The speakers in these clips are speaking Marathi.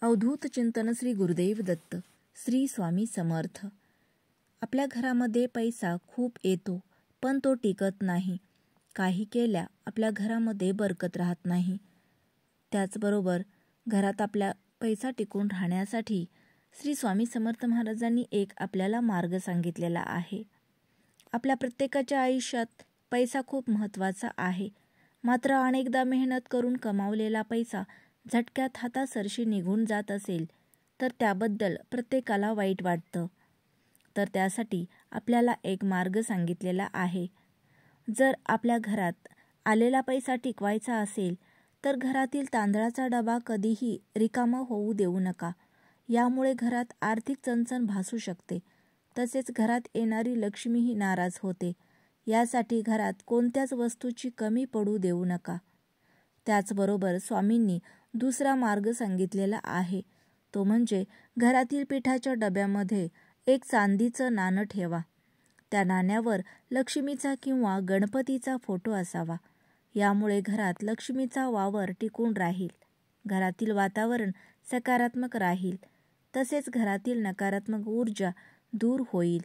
अवधूत चिंतन श्री गुरुदेव दत्त. श्री स्वामी समर्थ. आपल्या घरामध्ये पैसा खूप येतो, पण तो टिकत नाही. काही केल्या आपल्या घरामध्ये बरकत राहत नाही. त्याचबरोबर घरात आपला पैसा टिकून राहण्यासाठी श्री स्वामी समर्थ महाराजांनी एक आपल्याला मार्ग सांगितलेला आहे. आपल्या प्रत्येकाच्या आयुष्यात पैसा खूप महत्त्वाचा आहे. मात्र अनेकदा मेहनत करून कमावलेला पैसा झटक्यात हातासरशी निघून जात असेल तर त्याबद्दल प्रत्येकाला वाईट वाटतं. तर त्यासाठी आपल्याला एक मार्ग सांगितलेला आहे. जर आपल्या घरात आलेला पैसा टिकवायचा असेल तर घरातील तांदळाचा डबा कधीही रिकामा होऊ देऊ नका. यामुळे घरात आर्थिक चणचण भासू शकते. तसेच घरात येणारी लक्ष्मीही नाराज होते. यासाठी घरात कोणत्याच वस्तूची कमी पडू देऊ नका. त्याचबरोबर स्वामींनी दुसरा मार्ग सांगितलेला आहे. तो म्हणजे घरातील पिठाच्या डब्यामध्ये एक चांदीचं नाणं ठेवा. त्या नाण्यावर लक्ष्मीचा किंवा गणपतीचा फोटो असावा. यामुळे घरात लक्ष्मीचा वावर टिकून राहील. घरातील वातावरण सकारात्मक राहील. तसेच घरातील नकारात्मक ऊर्जा दूर होईल.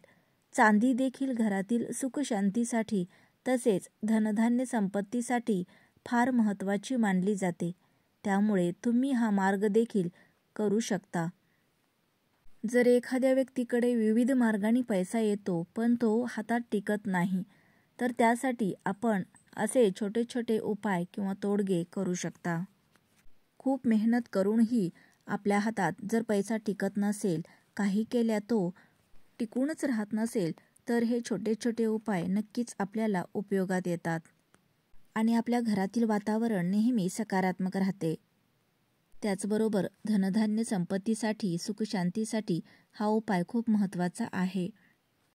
चांदी देखील घरातील सुखशांतीसाठी तसेच धनधान्य संपत्तीसाठी फार महत्त्वाची मानली जाते. त्यामुळे तुम्ही हा मार्ग देखील करू शकता. जर एखाद्या व्यक्तीकडे विविध मार्गांनी पैसा येतो पण तो हातात टिकत नाही, तर त्यासाठी आपण असे छोटे छोटे उपाय किंवा तोडगे करू शकता. खूप मेहनत करूनही आपल्या हातात जर पैसा टिकत नसेल, काही केल्या तो टिकूनच राहत नसेल, तर हे छोटे छोटे उपाय नक्कीच आपल्याला उपयोगात येतात आणि आपल्या घरातील वातावरण नेहमी सकारात्मक राहते. त्याचबरोबर धनधान्य संपत्तीसाठी, सुखशांतीसाठी हा उपाय खूप महत्त्वाचा आहे.